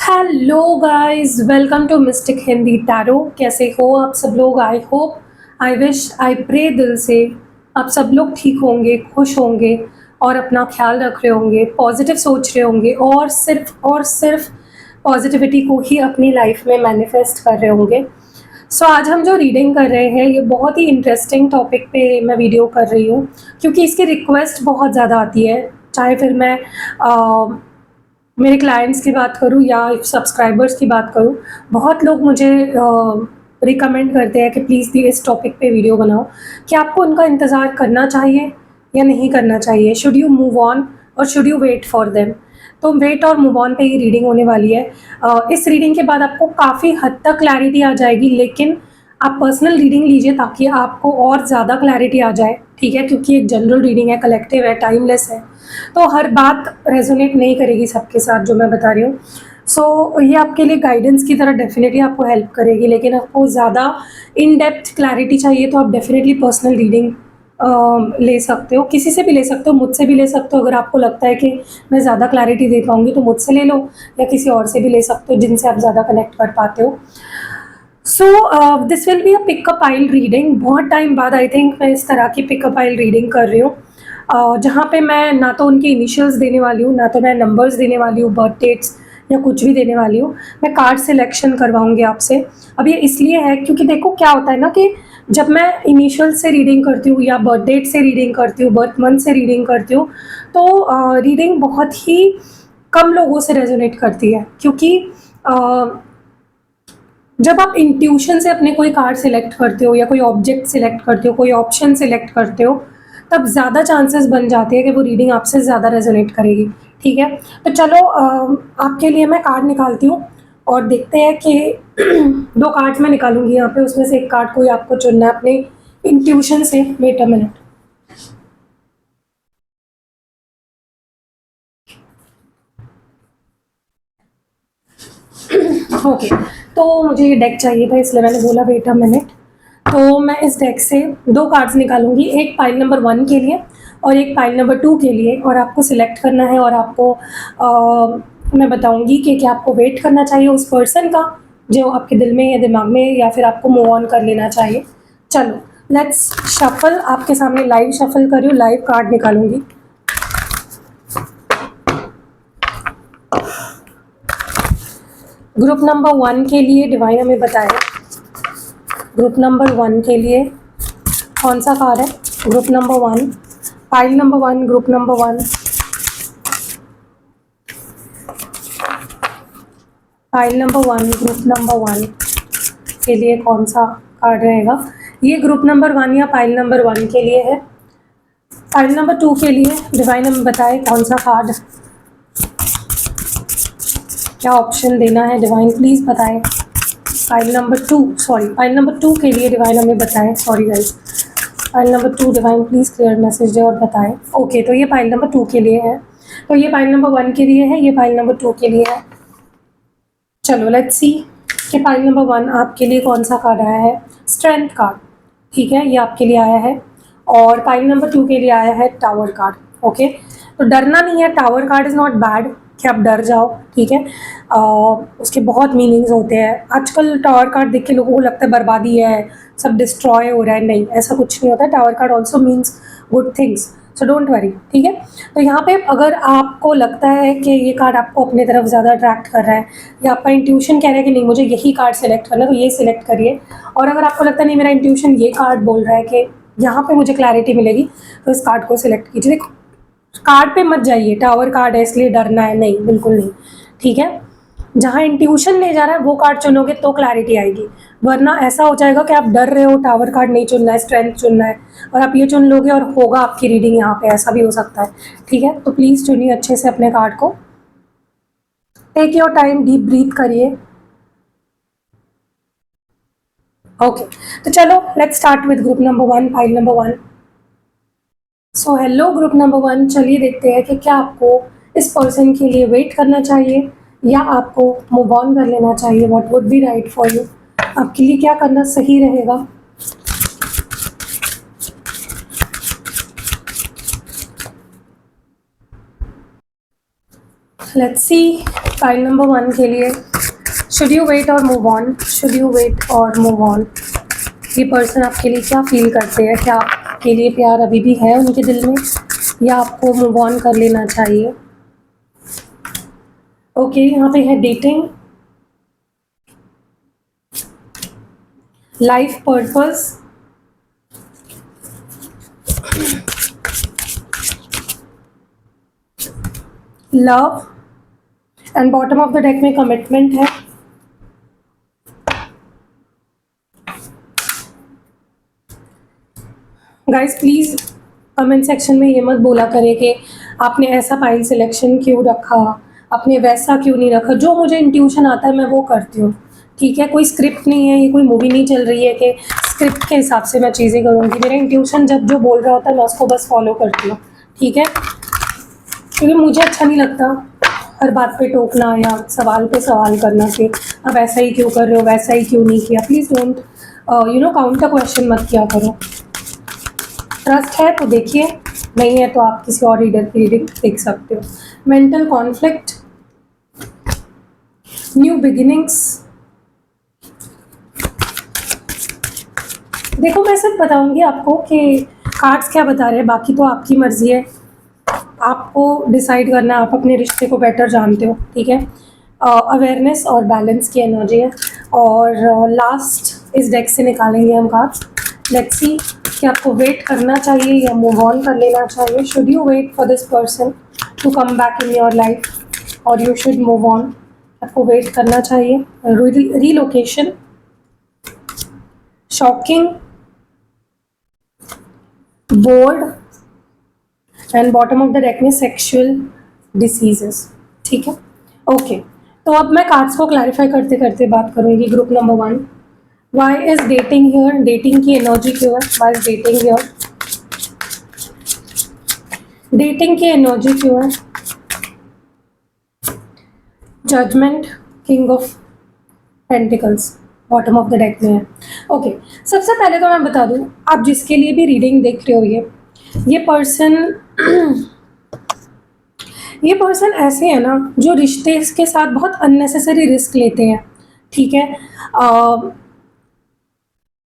Hello guys, welcome to mystic Hindi tarot. कैसे हो आप सब लोग? I hope, I wish, I pray दिल से आप सब लोग ठीक होंगे, खुश होंगे और अपना ख्याल रख रहे होंगे, पॉजिटिव सोच रहे होंगे और सिर्फ पॉजिटिविटी को ही अपनी लाइफ में मैनिफेस्ट कर रहे होंगे। सो आज हम जो रीडिंग कर रहे हैं ये बहुत ही इंटरेस्टिंग टॉपिक पे मैं वीडियो कर रही हूँ, क्योंकि इसकी रिक्वेस्ट बहुत ज़्यादा आती है। चाहे फिर मैं मेरे क्लाइंट्स की बात करूँ या सब्सक्राइबर्स की बात करूँ, बहुत लोग मुझे रिकमेंड करते हैं कि प्लीज़ दी इस टॉपिक पे वीडियो बनाओ कि आपको उनका इंतज़ार करना चाहिए या नहीं करना चाहिए, शुड यू मूव ऑन और should you wait for them. तो वेट और मूव ऑन पे ही रीडिंग होने वाली है। इस रीडिंग के बाद आपको काफ़ी हद तक क्लैरिटी आ जाएगी, लेकिन आप पर्सनल रीडिंग लीजिए ताकि आपको और ज़्यादा क्लैरिटी आ जाए, ठीक है? क्योंकि एक जनरल रीडिंग है, कलेक्टिव है, टाइमलेस है, तो हर बात रेजोनेट नहीं करेगी सबके साथ जो मैं बता रही हूँ। सो ये आपके लिए गाइडेंस की तरह डेफिनेटली आपको हेल्प करेगी, लेकिन आपको ज़्यादा इन डेप्थ क्लैरिटी चाहिए तो आप डेफिनेटली पर्सनल रीडिंग ले सकते हो, किसी से भी ले सकते हो, मुझसे भी ले सकते हो। अगर आपको लगता है कि मैं ज़्यादा क्लैरिटी दे पाऊँगी तो मुझसे ले लो, या किसी और से भी ले सकते हो जिनसे आप ज़्यादा कनेक्ट कर पाते हो। So this will be a pick a pile reading. बहुत टाइम बाद आई थिंक मैं इस तरह की पिकअप आइल रीडिंग कर रही हूँ, जहाँ पे मैं ना तो उनके इनिशियल्स देने वाली हूँ, ना तो मैं नंबर्स देने वाली हूँ, बर्थ डेट्स या कुछ भी देने वाली हूँ। मैं कार्ड सिलेक्शन करवाऊँगी आपसे। अब ये इसलिए है क्योंकि देखो क्या होता है ना कि जब मैं इनिशियल से रीडिंग करती हूँ या बर्थ डेट से रीडिंग करती हूँ, बर्थ मंथ से रीडिंग करती हूँ, तो रीडिंग बहुत ही कम लोगों से रेजोनेट करती है, क्योंकि जब आप इंट्यूशन से अपने कोई कार्ड सिलेक्ट करते हो या कोई ऑब्जेक्ट सिलेक्ट करते हो, कोई ऑप्शन सिलेक्ट करते हो, तब ज़्यादा चांसेस बन जाते हैं कि वो रीडिंग आपसे ज़्यादा रेजोनेट करेगी, ठीक है? तो चलो आपके लिए मैं कार्ड निकालती हूँ और देखते हैं कि दो कार्ड्स मैं निकालूंगी यहाँ पे, उसमें से एक कार्ड कोई आपको चुनना है अपने इंट्यूशन से। Wait a minute. ओके, तो मुझे ये डेक चाहिए था इसलिए मैंने बोला वेट अ मिनट। तो मैं इस डेक से दो कार्ड्स निकालूंगी, एक पाइल नंबर 1 के लिए और एक पाइल नंबर 2 के लिए, और आपको सिलेक्ट करना है और आपको मैं बताऊंगी कि क्या आपको वेट करना चाहिए उस पर्सन का जो आपके दिल में या दिमाग में, या फिर आपको मूव ऑन कर लेना चाहिए। चलो लेट्स शफल। आपके सामने लाइव शफल कर रही हूँ, लाइव कार्ड निकालूंगी। ग्रुप नंबर 1 के लिए डिवाइन हमें बताएं, ग्रुप नंबर 1 के लिए कौन सा कार्ड है? Group number 1, pile number 1, group number 1, pile number 1, group number 1 के लिए कौन सा कार्ड रहेगा? ये ग्रुप नंबर 1 या फाइल नंबर 1 के लिए है। फाइल नंबर 2 के लिए डिवाइन हमें बताए कौन सा कार्ड, क्या ऑप्शन देना है डिवाइन, प्लीज़ बताएं। File number 2, sorry file number 2 के लिए डिवाइन हमें बताएं, sorry guys. File number 2 divine please clear message दे और बताएं। ओके, तो ये फाइल नंबर 2 के लिए है, तो ये फाइल नंबर 1 के लिए है, ये फाइल नंबर 2 के लिए है। चलो लेट्स सी कि फाइल नंबर 1 आपके लिए कौन सा कार्ड आया है। स्ट्रेंथ कार्ड, ठीक है, ये आपके लिए आया है। और फाइल नंबर 2 के लिए आया है टावर कार्ड। ओके, तो डरना नहीं है, tower card is not bad कि आप डर जाओ, ठीक है? उसके बहुत मीनिंग्स होते हैं। आजकल टावर कार्ड देख के लोगों को लगता है बर्बादी है, सब डिस्ट्रॉय हो रहा है, नहीं, ऐसा कुछ नहीं होता है। Tower card also means good things, so don't worry, ठीक है? तो यहाँ पे अगर आपको लगता है कि ये कार्ड आपको अपनी तरफ ज़्यादा अट्रैक्ट कर रहा है, या आपका इंट्यूशन कह रहा है कि नहीं मुझे यही कार्ड सेलेक्ट करना है, तो ये सिलेक्ट करिए। और अगर आपको लगता है नहीं मेरा इंट्यूशन ये कार्ड बोल रहा है कि यहाँ पे मुझे क्लैरिटी मिलेगी, तो इस कार्ड को सिलेक्ट कीजिए। देखो, कार्ड पे मत जाइए, टावर कार्ड है इसलिए डरना है, नहीं, बिल्कुल नहीं, ठीक है? जहाँ इंट्यूशन ले जा रहा है वो कार्ड चुनोगे तो क्लैरिटी आएगी, वरना ऐसा हो जाएगा कि आप डर रहे हो, टावर कार्ड नहीं चुनना है, स्ट्रेंथ चुनना है, और आप ये चुन लोगे और होगा आपकी रीडिंग यहाँ पे, ऐसा भी हो सकता है, ठीक है? तो प्लीज़ चुनिए अच्छे से अपने कार्ड को, take your time, deep breath करिए। ओके, तो चलो let's start with group number 1, pile number 1। So hello group number 1, चलिए देखते हैं कि क्या आपको इस पर्सन के लिए वेट करना चाहिए या आपको मूव ऑन कर लेना चाहिए। What would be right for you? आपके लिए क्या करना सही रहेगा? लेट्स सी फाइल नंबर 1 के लिए, शुड यू वेट और move on, should you wait और मूव ऑन। ये पर्सन आपके लिए क्या फील करते हैं, क्या आपके लिए प्यार अभी भी है उनके दिल में, या आपको मूव ऑन कर लेना चाहिए। ओके, यहाँ पे है dating, life purpose, love, and bottom of the deck में कमिटमेंट है। गाइस प्लीज़ कमेंट सेक्शन में ये मत बोला करें कि आपने ऐसा फाइल सिलेक्शन क्यों रखा, आपने वैसा क्यों नहीं रखा। जो मुझे इंट्यूशन आता है मैं वो करती हूँ, ठीक है। कोई स्क्रिप्ट नहीं है, ये कोई मूवी नहीं चल रही है कि स्क्रिप्ट के हिसाब से मैं चीज़ें करूँगी। मेरा इंट्यूशन जब जो बोल रहा होता है मैं उसको बस फॉलो करती हूँ, ठीक है। क्योंकि मुझे अच्छा नहीं लगता हर बात पे टोकना या सवाल पे सवाल करना कि आप ऐसा ही क्यों कर रहे हो, वैसा ही क्यों नहीं किया। प्लीज़ डोंट काउंटर क्वेश्चन मत किया करो। ट्रस्ट है तो देखिए, नहीं है तो आप किसी और रीडर की रीडिंग देख सकते हो। Mental conflict, new beginnings. देखो मैं सिर्फ बताऊंगी आपको कि कार्ड्स क्या बता रहे हैं, बाकी तो आपकी मर्जी है, आपको डिसाइड करना, आप अपने रिश्ते को बेटर जानते हो, ठीक है। अवेयरनेस और बैलेंस की एनर्जी है। और लास्ट इस डेक से निकालेंगे हम कार्ड्स। लेट्स सी कि आपको वेट करना चाहिए या मूव ऑन कर लेना चाहिए। Should you wait for this person to come back in your life और यू शुड मूव ऑन। आपको वेट करना चाहिए। Relocation, shocking, board, and bottom of the deck में सेक्सुअल डिसीजेस, ठीक है। ओके, तो अब मैं कार्ड्स को क्लैरिफाई करते करते बात करूंगी। Group number 1, why is dating here, dating की एनर्जी क्यों है, why is dating here, dating की एनर्जी क्यों है। Judgement, king of pentacles bottom of the deck में है। ओके, सबसे पहले तो मैं बता दूं, आप जिसके लिए भी रीडिंग देख रहे हो, ये पर्सन ऐसे है ना जो रिश्ते के साथ बहुत अननेसेसरी रिस्क लेते हैं, ठीक है।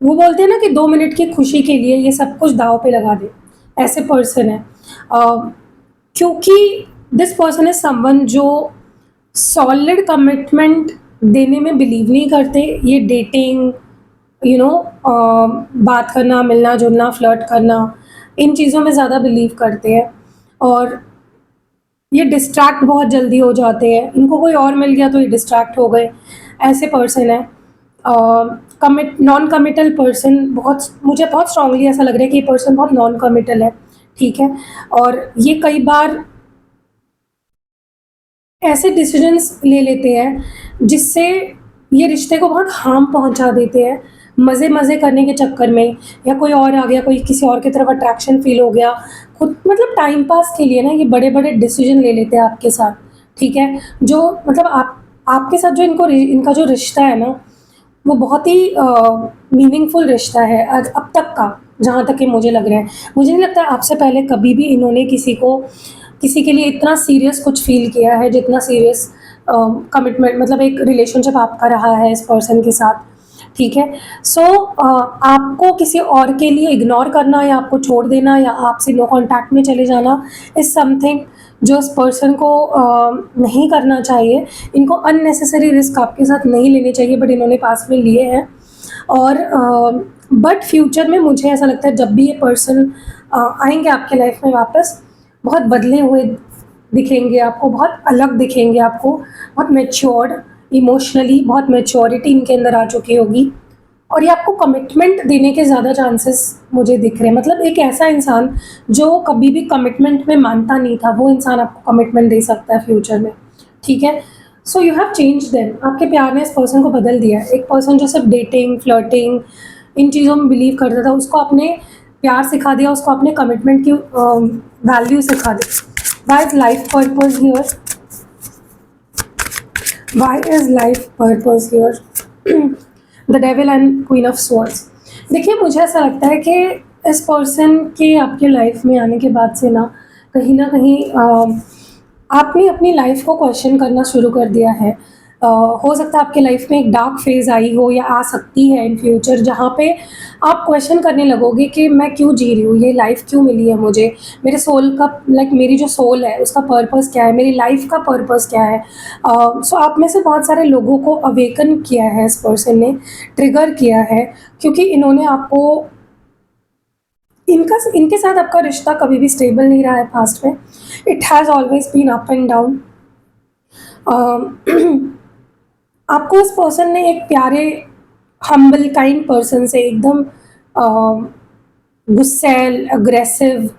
वो बोलते हैं ना कि 2 मिनट की खुशी के लिए ये सब कुछ दाव पे लगा दे, ऐसे पर्सन है। क्योंकि दिस पर्सन इज समवन जो सॉलिड कमिटमेंट देने में बिलीव नहीं करते। ये डेटिंग, बात करना, मिलना जुलना, फ्लर्ट करना, इन चीज़ों में ज़्यादा बिलीव करते हैं। और ये डिस्ट्रैक्ट बहुत जल्दी हो जाते हैं, इनको कोई और मिल गया तो ये डिस्ट्रैक्ट हो गए, ऐसे पर्सन है। नॉन कमिटल पर्सन, मुझे बहुत स्ट्रांगली ऐसा लग रहा है कि ये पर्सन बहुत नॉन कमिटल है, ठीक है। और ये कई बार ऐसे डिसीजंस ले लेते हैं जिससे ये रिश्ते को बहुत हार्म पहुंचा देते हैं, मज़े करने के चक्कर में, या कोई और आ गया, कोई किसी और की तरफ अट्रैक्शन फील हो गया, खुद मतलब टाइम पास के लिए ना ये बड़े बड़े डिसीजन ले लेते हैं आपके साथ, ठीक है। जो मतलब आपके साथ जो इनका जो रिश्ता है ना, वो बहुत ही मीनिंगफुल रिश्ता है अब तक का, जहाँ तक कि मुझे लग रहा है। मुझे नहीं लगता आपसे पहले कभी भी इन्होंने किसी के लिए इतना सीरियस कुछ फील किया है जितना सीरियस कमिटमेंट, मतलब एक रिलेशनशिप आपका रहा है इस पर्सन के साथ, ठीक है। सो आपको किसी और के लिए इग्नोर करना या आपको छोड़ देना या आपसे नो कांटेक्ट में चले जाना इज़ समथिंग जो इस पर्सन को नहीं करना चाहिए। इनको अननेसेसरी रिस्क आपके साथ नहीं लेने चाहिए, बट इन्होंने पास में लिए हैं। और बट फ्यूचर में मुझे ऐसा लगता है जब भी ये पर्सन आएंगे आपके लाइफ में वापस, बहुत बदले हुए दिखेंगे आपको, बहुत अलग दिखेंगे आपको, बहुत मैच्योर्ड, इमोशनली बहुत मैच्योरिटी इनके अंदर आ चुकी होगी। और ये आपको कमिटमेंट देने के ज़्यादा चांसेस मुझे दिख रहे हैं। मतलब एक ऐसा इंसान जो कभी भी कमिटमेंट में मानता नहीं था, वो इंसान आपको कमिटमेंट दे सकता है फ्यूचर में, ठीक है। So you have change them, आपके प्यार ने इस पर्सन को बदल दिया है। एक पर्सन जो सिर्फ डेटिंग, फ्लर्टिंग, इन चीज़ों में बिलीव करता था, उसको आपने प्यार सिखा दिया, उसको आपने कमिटमेंट की वैल्यू सिखा दी। Why is life purpose here, why is life purpose here, the devil and queen of swords. देखिए मुझे ऐसा लगता है कि इस पर्सन के आपके लाइफ में आने के बाद से ना कहीं आपने अपनी लाइफ को क्वेश्चन करना शुरू कर दिया है। हो सकता है आपकी लाइफ में एक डार्क फेज़ आई हो या आ सकती है इन फ्यूचर, जहाँ पे आप क्वेश्चन करने लगोगे कि मैं क्यों जी रही हूँ, ये लाइफ क्यों मिली है मुझे, मेरे सोल का लाइक मेरी जो सोल है उसका पर्पस क्या है, मेरी लाइफ का पर्पस क्या है। सो आप में से बहुत सारे लोगों को अवेकन किया है इस पर्सन ने, ट्रिगर किया है, क्योंकि इन्होंने आपको, इनका इनके साथ आपका रिश्ता कभी भी स्टेबल नहीं रहा है पास्ट में। It has always been up and down. आपको इस पर्सन ने एक प्यारे हम्बल काइंड पर्सन से एकदम गुस्सैल अग्रेसिव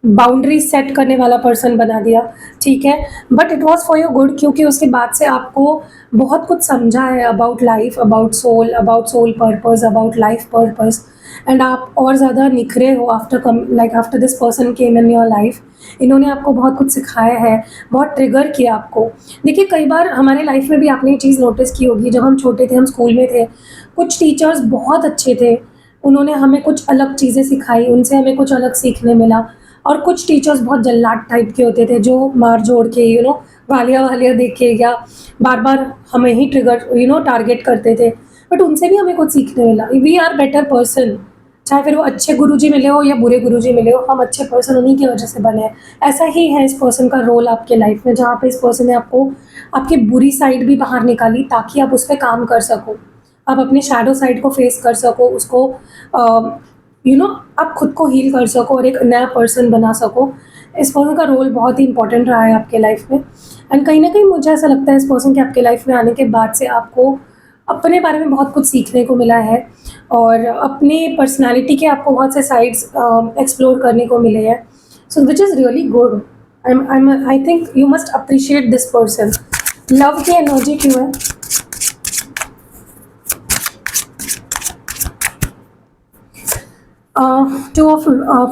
बाउंड्री सेट करने वाला पर्सन बना दिया, ठीक है। But it was for your good, क्योंकि उसके बाद से आपको बहुत कुछ समझा है about life, about soul purpose, about life purpose. And आप और ज़्यादा निखरे हो after this person came in your life. इन्होंने आपको बहुत कुछ सिखाया है, बहुत ट्रिगर किया आपको। देखिए, कई बार हमारे लाइफ में भी आपने ये चीज़ नोटिस की होगी, जब हम छोटे थे, हम स्कूल में थे, कुछ टीचर्स बहुत अच्छे थे, उन्होंने हमें कुछ अलग चीज़ें सिखाई, उनसे हमें कुछ अलग सीखने मिला। और कुछ टीचर्स बहुत जल्लाद टाइप के होते थे, जो मार जोड़ के गालियाँ वालियाँ देख के या बार बार हमें ही ट्रिगर टारगेट करते थे। बट उनसे भी हमें कुछ सीखने मिला। वी आर बेटर पर्सन, चाहे फिर वो अच्छे गुरुजी मिले हो या बुरे गुरुजी मिले हो, हम अच्छे पर्सन उन्हीं की वजह से बने हैं। ऐसा ही है इस पर्सन का रोल आपके लाइफ में, जहाँ पे इस पर्सन ने आपको आपकी बुरी साइड भी बाहर निकाली, ताकि आप उस पर काम कर सको, आप अपने शैडो साइड को फेस कर सको, उसको आप खुद को हील कर सको और एक नया पर्सन बना सको। इस पर्सन का रोल बहुत ही इंपॉर्टेंट रहा है आपके लाइफ में। एंड कहीं ना कहीं मुझे ऐसा लगता है इस पर्सन के आपके लाइफ में आने के बाद से आपको अपने बारे में बहुत कुछ सीखने को मिला है, और अपने पर्सनालिटी के आपको बहुत से साइड्स एक्सप्लोर करने को मिले हैं। So which is really good. I think you must appreciate this person. Love की एनर्जी क्यों है? Two of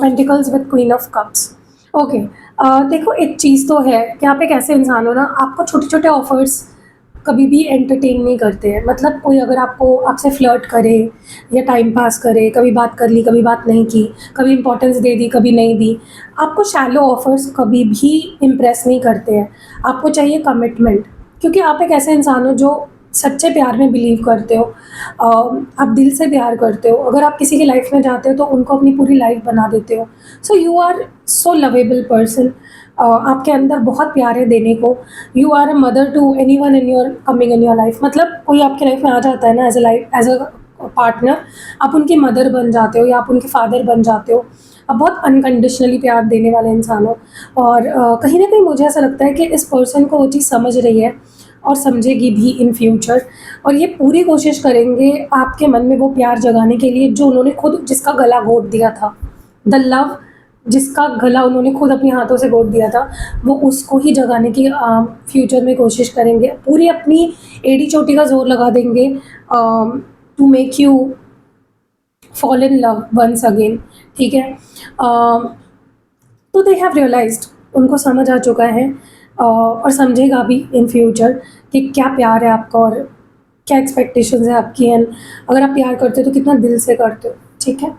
pentacles with queen of cups. Okay, देखो, एक चीज़ तो है कि आप एक ऐसे इंसान हो ना, आपको छोटे छोटे ऑफर्स कभी भी एंटरटेन नहीं करते हैं। मतलब कोई अगर आपसे फ्लर्ट करे या टाइम पास करे, कभी बात कर ली, कभी बात नहीं की, कभी इंपॉर्टेंस दे दी, कभी नहीं दी, आपको शैलो ऑफर्स कभी भी इम्प्रेस नहीं करते हैं। आपको चाहिए कमिटमेंट, क्योंकि आप एक ऐसे इंसान हो जो सच्चे प्यार में बिलीव करते हो। आप दिल से प्यार करते हो। अगर आप किसी की लाइफ में जाते हो तो उनको अपनी पूरी लाइफ बना देते हो। So you are so lovable person. आपके अंदर बहुत प्यार है देने को। You are a mother to any one in your coming in your life. मतलब कोई आपके लाइफ में आ जाता है ना एज अ पार्टनर, आप उनकी मदर बन जाते हो या आप उनके फादर बन जाते हो। आप बहुत अनकंडीशनली प्यार देने वाले इंसान हो। और कहीं ना कहीं मुझे ऐसा लगता है कि इस पर्सन को वो चीज़ समझ रही है और समझेगी भी इन फ्यूचर। और ये पूरी कोशिश करेंगे आपके मन में वो प्यार जगाने के लिए जो उन्होंने खुद, जिसका गला घोट दिया था, द लव जिसका गला उन्होंने खुद अपने हाथों से घोट दिया था, वो उसको ही जगाने की फ्यूचर में कोशिश करेंगे। पूरी अपनी एड़ी चोटी का जोर लगा देंगे to make you fall in love once again, ठीक है। तो दे हैव रियलाइज्ड, उनको समझ आ चुका है, और समझेगा भी इन फ्यूचर कि क्या प्यार है आपका और क्या एक्सपेक्टेशंस है आपकी। एंड अगर आप प्यार करते हो तो कितना दिल से करते हो, ठीक है।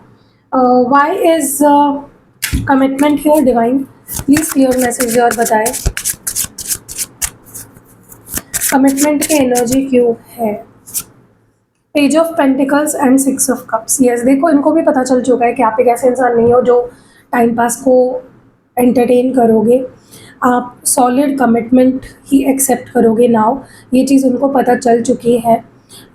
Why is commitment here divine? Please clear message और बताएं कमिटमेंट की एनर्जी क्यों है। Page of pentacles and six of cups. Yes, देखो, इनको भी पता चल चुका है कि आप एक ऐसे इंसान नहीं हो जो टाइम पास को एंटरटेन करोगे। आप सॉलिड कमिटमेंट ही एक्सेप्ट करोगे नाउ। ये चीज़ उनको पता चल चुकी है।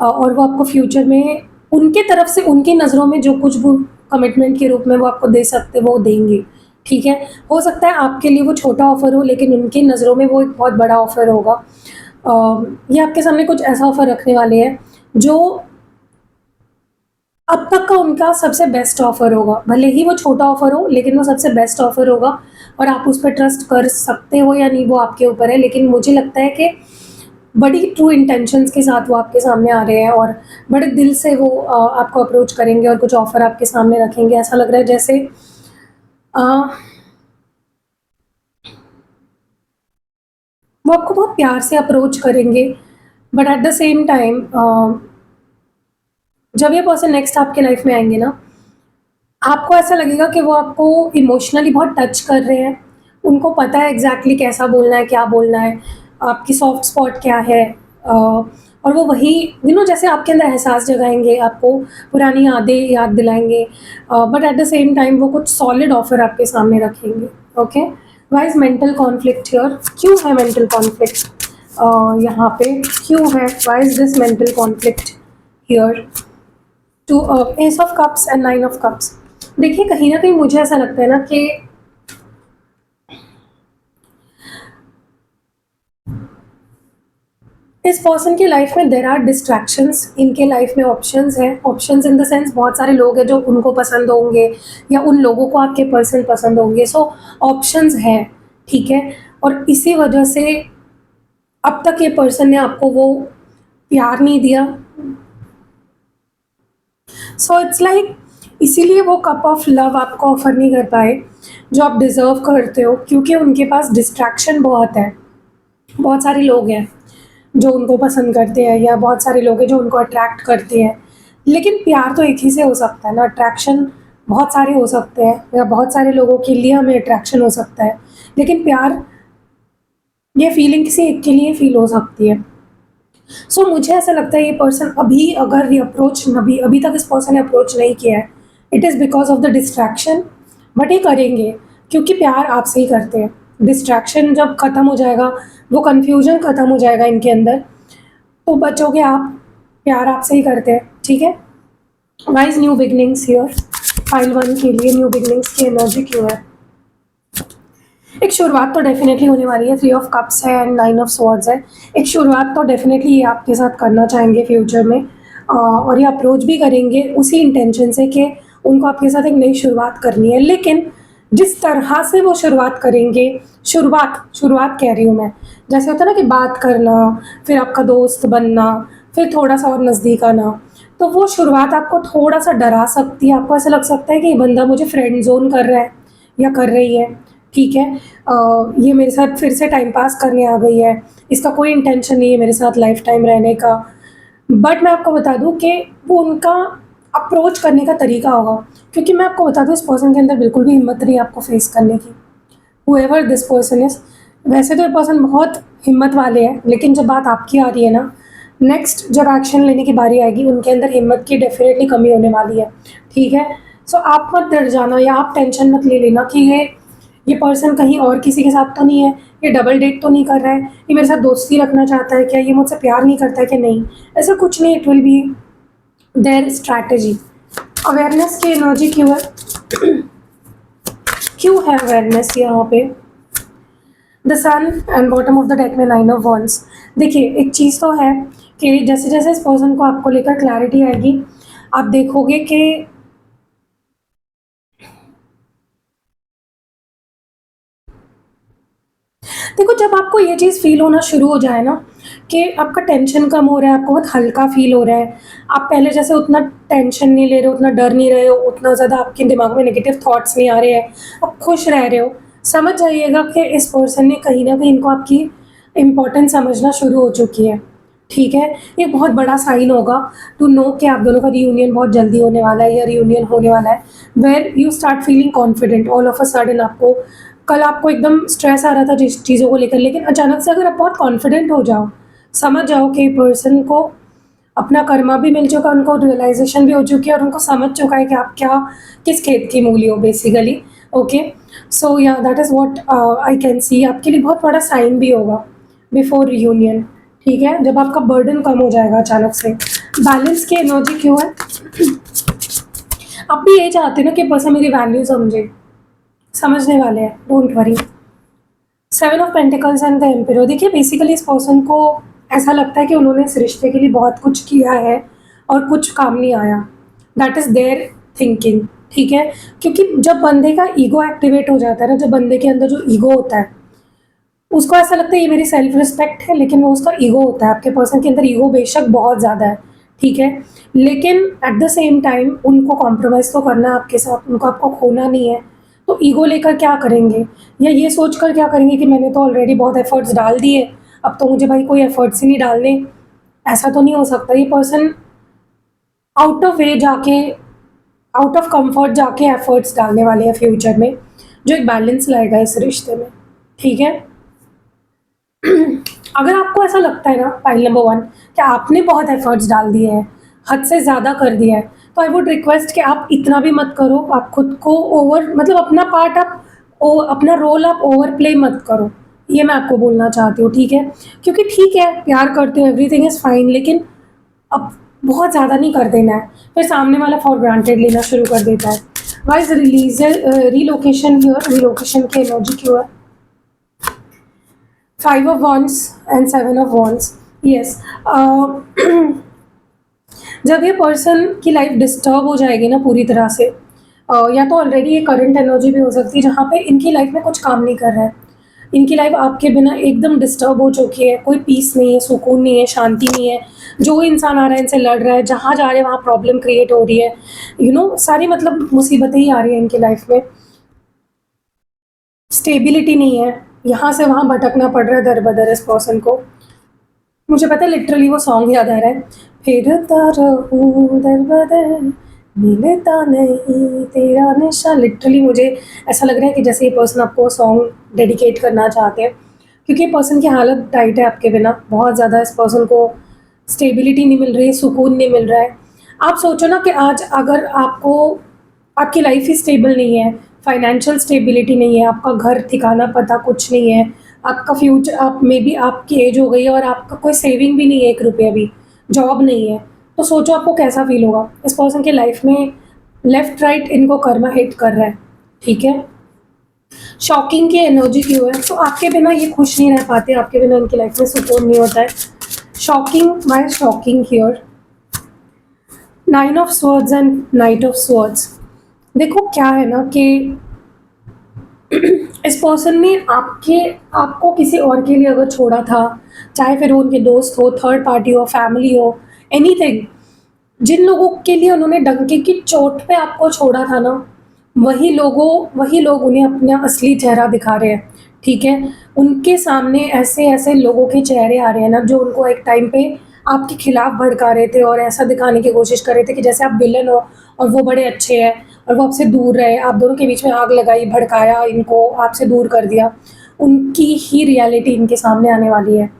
और वो आपको फ्यूचर में उनके तरफ से, उनकी नज़रों में जो कुछ वो कमिटमेंट के रूप में वो आपको दे सकते वो देंगे, ठीक है। हो सकता है आपके लिए वो छोटा ऑफर हो, लेकिन उनकी नज़रों में वो एक बहुत बड़ा ऑफर होगा। ये आपके सामने कुछ ऐसा ऑफर रखने वाले हैं जो अब तक का उनका सबसे बेस्ट ऑफर होगा। भले ही वो छोटा ऑफर हो, लेकिन वो सबसे बेस्ट ऑफर होगा। और आप उस पर ट्रस्ट कर सकते हो या नहीं, वो आपके ऊपर है। लेकिन मुझे लगता है कि बड़ी ट्रू इंटेंशंस के साथ वो आपके सामने आ रहे हैं और बड़े दिल से वो आपको अप्रोच करेंगे और कुछ ऑफर आपके सामने रखेंगे। ऐसा लग रहा है जैसे वो आपको बहुत प्यार से अप्रोच करेंगे। But at the same time जब ये पर्सन नेक्स्ट आपके लाइफ में आएंगे ना, आपको ऐसा लगेगा कि वो आपको इमोशनली बहुत टच कर रहे हैं, उनको पता है एग्जैक्टली कैसा बोलना है, क्या बोलना है, आपकी सॉफ्ट स्पॉट क्या है, और वो वही जैसे आपके अंदर एहसास जगाएंगे, आपको पुरानी यादें याद दिलाएंगे, but at the same time वो कुछ सॉलिड ऑफर आपके सामने रखेंगे। Okay, why is mental conflict here? क्यों है मेंटल कॉन्फ्लिक्ट यहाँ पे? क्यों है? Why is this mental conflict here? Two ace of cups and nine of cups. देखिए, कहीं ना कहीं मुझे ऐसा लगता है ना कि इस पर्सन की लाइफ में देर आर डिस्ट्रैक्शंस, इनके लाइफ में ऑप्शंस हैं, ऑप्शंस इन द सेंस बहुत सारे लोग हैं जो उनको पसंद होंगे या उन लोगों को आपके पर्सन पसंद होंगे, सो ऑप्शंस हैं, ठीक है। और इसी वजह से अब तक ये पर्सन ने आपको वो प्यार नहीं दिया, सो इट्स लाइक इसीलिए वो कप ऑफ लव आपको ऑफर नहीं कर पाए जो आप डिज़र्व करते हो, क्योंकि उनके पास डिस्ट्रैक्शन बहुत है। बहुत सारे लोग हैं जो उनको पसंद करते हैं या बहुत सारे लोग हैं जो उनको अट्रैक्ट करते हैं, लेकिन प्यार तो एक ही से हो सकता है ना। अट्रैक्शन बहुत सारे हो सकते हैं या बहुत सारे लोगों के लिए हमें अट्रैक्शन हो सकता है, लेकिन प्यार, ये फीलिंग किसी एक के लिए फील हो सकती है। सो मुझे ऐसा लगता है ये पर्सन अभी अगर ये अप्रोच अभी अभी तक इस पर्सन ने अप्रोच नहीं किया है, it is because of the distraction. But ये करेंगे क्योंकि प्यार आपसे ही करते हैं। डिस्ट्रैक्शन जब ख़त्म हो जाएगा, वो कन्फ्यूजन ख़त्म हो जाएगा इनके अंदर, तो बचोगे आप। प्यार आपसे ही करते हैं, ठीक है। Wise new beginnings here? File 1 के लिए न्यू बिगनिंग्स की एनर्जी क्यों है? एक शुरुआत तो डेफिनेटली होने वाली है, 3 ऑफ कप्स है एंड 9 ऑफ स्वॉर्ड्स है। एक शुरुआत तो डेफिनेटली ये आपके साथ करना चाहेंगे फ्यूचर में, और ये अप्रोच भी करेंगे उसी इंटेंशन से कि उनको आपके साथ एक नई शुरुआत करनी है। लेकिन जिस तरह से वो शुरुआत करेंगे, शुरुआत कह रही हूँ मैं, जैसे होता है ना कि बात करना, फिर आपका दोस्त बनना, फिर थोड़ा सा और नज़दीक आना, तो वो शुरुआत आपको थोड़ा सा डरा सकती है। आपको ऐसा लग सकता है कि ये बंदा मुझे फ्रेंड जोन कर रहा है या कर रही है, ठीक है। ये मेरे साथ फिर से टाइम पास करने आ गई है, इसका कोई इंटेंशन नहीं है मेरे साथ लाइफ टाइम रहने का। बट मैं आपको बता दूं कि वो उनका अप्रोच करने का तरीका होगा, क्योंकि मैं आपको बता दूं इस पर्सन के अंदर बिल्कुल भी हिम्मत नहीं है आपको फेस करने की, हुएवर दिस पर्सन इज। वैसे तो ये पर्सन बहुत हिम्मत वाले हैं, लेकिन जब बात आपकी आ रही है ना, नेक्स्ट जब एक्शन लेने की बारी आएगी, उनके अंदर हिम्मत की डेफिनेटली कमी होने वाली है, ठीक है। सो आप मत डर जाना या आप टेंशन मत ले लेना कि ये पर्सन कहीं और किसी के साथ तो नहीं है, ये डबल डेट तो नहीं कर रहा है, ये मेरे साथ दोस्ती रखना चाहता है क्या, ये मुझसे प्यार नहीं करता है कि नहीं। ऐसा कुछ नहीं, it will be their strategy. Awareness की एनर्जी क्यों है? क्यों है अवेयरनेस यहाँ पे? The sun and bottom of the deck में 9 ऑफ वॉन्ड्स। देखिए, एक चीज़ तो है कि जैसे जैसे इस पर्सन को आपको लेकर क्लैरिटी आएगी, आप देखोगे कि देखो, जब आपको ये चीज़ फ़ील होना शुरू हो जाए ना कि आपका टेंशन कम हो रहा है, आपको बहुत हल्का फ़ील हो रहा है, आप पहले जैसे उतना टेंशन नहीं ले रहे हो, उतना डर नहीं रहे हो, उतना ज़्यादा आपके दिमाग में नेगेटिव थॉट्स नहीं आ रहे हैं, आप खुश रह रहे हो, समझ जाइएगा कि इस पर्सन ने कहीं न कहीं इनको आपकी इम्पोर्टेंस समझना शुरू हो चुकी है, ठीक है। ये बहुत बड़ा साइन होगा टू नो कि आप दोनों का रियूनियन बहुत जल्दी होने वाला है या रियूनियन होने वाला है, where you start feeling confident all of a sudden. आपको कल आपको एकदम स्ट्रेस आ रहा था जिस चीज़ों को लेकर, लेकिन अचानक से अगर आप बहुत कॉन्फिडेंट हो जाओ, समझ जाओ कि पर्सन को अपना कर्मा भी मिल चुका है, उनको रियलाइजेशन भी हो चुकी है और उनको समझ चुका है कि आप क्या किस खेत की मूली हो बेसिकली। ओके, सो या that is what I can सी। आपके लिए बहुत बड़ा साइन भी होगा बिफोर रियूनियन, ठीक है, जब आपका बर्डन कम हो जाएगा अचानक से। बैलेंस की एनर्जी क्यों है? आप भी ये चाहते हो ना कि पर्सन मेरी वैल्यू समझे, समझने वाले हैं, don't worry. 7 of pentacles and the ampere. देखिए, बेसिकली इस पर्सन को ऐसा लगता है कि उन्होंने इस रिश्ते के लिए बहुत कुछ किया है और कुछ काम नहीं आया, दैट इज़ देयर थिंकिंग, ठीक है। क्योंकि जब बंदे का ईगो एक्टिवेट हो जाता है ना, जब बंदे के अंदर जो ईगो होता है, उसको ऐसा लगता है ये मेरी सेल्फ रिस्पेक्ट है, लेकिन वो उसका ईगो होता है। आपके पर्सन के अंदर ईगो बेशक बहुत ज़्यादा है, ठीक है, लेकिन एट द सेम टाइम उनको कॉम्प्रोमाइज़ तो करना है आपके साथ, उनको आपको खोना नहीं है। तो ईगो लेकर क्या करेंगे, या ये सोच कर क्या करेंगे कि मैंने तो ऑलरेडी बहुत एफर्ट्स डाल दिए, अब तो मुझे भाई कोई एफर्ट्स ही नहीं डालने। ऐसा तो नहीं हो सकता। ये पर्सन आउट ऑफ वे जाके आउट ऑफ कंफर्ट जाके एफर्ट्स डालने वाले हैं फ्यूचर में, जो एक बैलेंस लाएगा इस रिश्ते में, ठीक है। अगर आपको ऐसा लगता है ना, फाइल नंबर 1, कि आपने बहुत एफर्ट्स डाल दिए हैं, हद से ज़्यादा कर दिया है, तो आई वुड रिक्वेस्ट कि आप इतना भी मत करो, आप खुद को ओवर, मतलब अपना पार्ट आप अपना रोल आप ओवर प्ले मत करो, ये मैं आपको बोलना चाहती हूँ, ठीक है। क्योंकि ठीक है, प्यार करते हो, एवरीथिंग इज़ फाइन, लेकिन अब बहुत ज़्यादा नहीं कर देना है, फिर सामने वाला फॉर ग्रांटेड लेना शुरू कर देता है। Wise release relocation here, relocation की एनर्जी क्यों है? 5 of Wands and 7 of Wands, yes। जब ये पर्सन की लाइफ डिस्टर्ब हो जाएगी ना पूरी तरह से, या तो ऑलरेडी ये करंट एनर्जी भी हो सकती है जहाँ पे इनकी लाइफ में कुछ काम नहीं कर रहा है, इनकी लाइफ आपके बिना एकदम डिस्टर्ब हो चुकी है, कोई पीस नहीं है, सुकून नहीं है, शांति नहीं है, जो इंसान आ रहा है इनसे लड़ रहा है, जहाँ जा रहे हैं वहाँ प्रॉब्लम क्रिएट हो रही है, सारी मतलब मुसीबतें ही आ रही हैं इनकी लाइफ में, स्टेबिलिटी नहीं है, यहाँ से वहाँ भटकना पड़ रहा है दर बदर इस पर्सन को। मुझे पता है, लिटरली वो सॉन्ग याद आ रहा है, फिरता रहूं दर बदर मिलता नहीं तेरा निशा। लिटरली मुझे ऐसा लग रहा है कि जैसे ये पर्सन आपको सॉन्ग डेडिकेट करना चाहते हैं, क्योंकि ये पर्सन की हालत टाइट है आपके बिना बहुत ज़्यादा। इस पर्सन को स्टेबिलिटी नहीं मिल रही है, सुकून नहीं मिल रहा है। आप सोचो ना कि आज अगर आपको, आपकी लाइफ ही स्टेबल नहीं है, फाइनेंशियल स्टेबिलिटी नहीं है, आपका घर ठिकाना पता कुछ नहीं है, आपका फ्यूचर, आप मे बी आपकी एज हो गई है और आपका कोई सेविंग भी नहीं है, 1 रुपया भी, जॉब नहीं है, तो सोचो आपको कैसा फील होगा। इस पर्सन के लाइफ में लेफ्ट राइट इनको कर्मा हिट कर रहा है, ठीक है। शॉकिंग की एनर्जी क्यों है? तो आपके बिना ये खुश नहीं रह पाते, आपके बिना इनकी लाइफ में सुकून नहीं होता है। Shocking, why shocking here? 9 of Swords and Knight of Swords। देखो क्या है ना कि इस पर्सन ने आपको किसी और के लिए अगर छोड़ा था, चाहे फिर वो उनके दोस्त हो, थर्ड पार्टी हो, फैमिली हो, एनीथिंग, जिन लोगों के लिए उन्होंने डंके की चोट पे आपको छोड़ा था ना, वही लोग उन्हें अपना असली चेहरा दिखा रहे हैं, ठीक है। उनके सामने ऐसे ऐसे लोगों के चेहरे आ रहे हैं ना, जो उनको एक टाइम पे आपके खिलाफ भड़का रहे थे और ऐसा दिखाने की कोशिश कर रहे थे कि जैसे आप विलन हो और वो बड़े अच्छे हैं और वो आपसे दूर रहे, आप दोनों के बीच में आग लगाई, भड़काया इनको, आपसे दूर कर दिया। उनकी ही रियलिटी इनके सामने आने वाली है,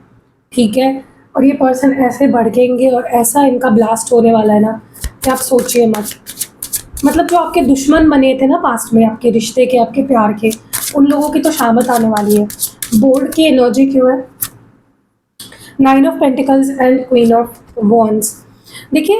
ठीक है। और ये पर्सन ऐसे भड़केंगे और ऐसा इनका ब्लास्ट होने वाला है ना कि आप सोचिए मत। मतलब जो आपके दुश्मन बने थे ना पास्ट में, आपके रिश्ते के, आपके प्यार के, उन लोगों की तो शामत आने वाली है। बोर्ड की एनर्जी क्यों है? 9 of Pentacles and Queen of Wands। देखिए,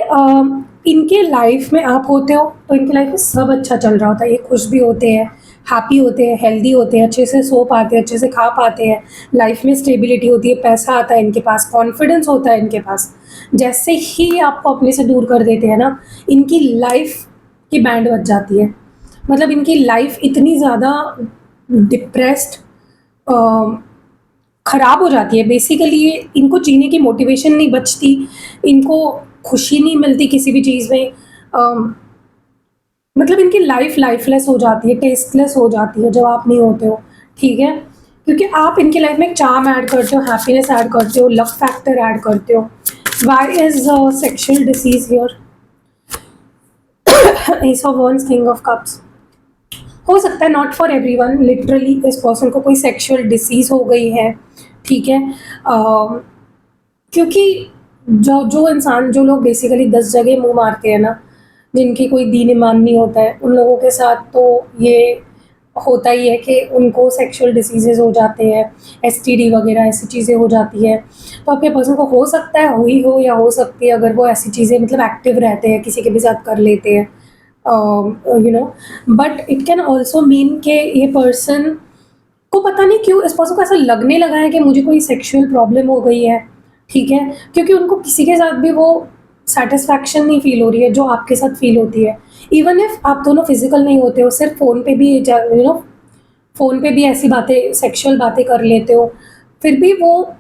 इनके लाइफ में आप होते हो तो इनकी लाइफ में सब अच्छा चल रहा होता है, ये खुश भी होते हैं, हैप्पी होते हैं, हेल्दी होते हैं, अच्छे से सो पाते हैं, अच्छे से खा पाते हैं, लाइफ में स्टेबिलिटी होती है, पैसा आता है इनके पास, कॉन्फिडेंस होता है इनके पास। जैसे ही आपको अपने से दूर कर देते हैं ना, इनकी लाइफ की बैंड बज जाती है। मतलब इनकी लाइफ इतनी ज़्यादा डिप्रेस्ड, ख़राब हो जाती है बेसिकली। ये इनको जीने की मोटिवेशन नहीं बचती, इनको खुशी नहीं मिलती किसी भी चीज़ में। मतलब इनकी लाइफ लाइफलेस हो जाती है, टेस्टलेस हो जाती है जब आप नहीं होते हो, ठीक है। क्योंकि आप इनकी लाइफ में एक चार्म ऐड करते हो, हैप्पीनेस ऐड करते हो, लक फैक्टर ऐड करते हो। Why is sexual disease here? Ace of wands, king of cups. हो सकता है नॉट फॉर एवरीवन, लिटरली इस पर्सन को कोई सेक्सुअल डिसीज़ हो गई है, ठीक है। क्योंकि जो लोग बेसिकली 10 जगह मुंह मारते हैं ना, जिनकी कोई दीन ईमान नहीं होता है, उन लोगों के साथ तो ये होता ही है कि उनको सेक्सुअल डिसीजेज़ हो जाते हैं, एसटीडी वगैरह ऐसी चीज़ें हो जाती है। तो आपके पर्सन को हो सकता है हुई हो, या हो सकती है अगर वो ऐसी चीज़ें मतलब एक्टिव रहते हैं, किसी के भी साथ कर लेते हैं, but it can also mean कि ये पर्सन को पता नहीं क्यों इस पर्सन को ऐसा लगने लगा है कि मुझे कोई सेक्सुअल प्रॉब्लम हो गई है, ठीक है। क्योंकि उनको किसी के साथ भी वो सेटिस्फैक्शन नहीं फील हो रही है जो आपके साथ फील होती है। इवन इफ आप दोनों फिजिकल नहीं होते हो, सिर्फ फ़ोन पे भी फ़ोन पे भी ऐसी बातें, सेक्सुअल बातें कर लेते हो, फिर भी वो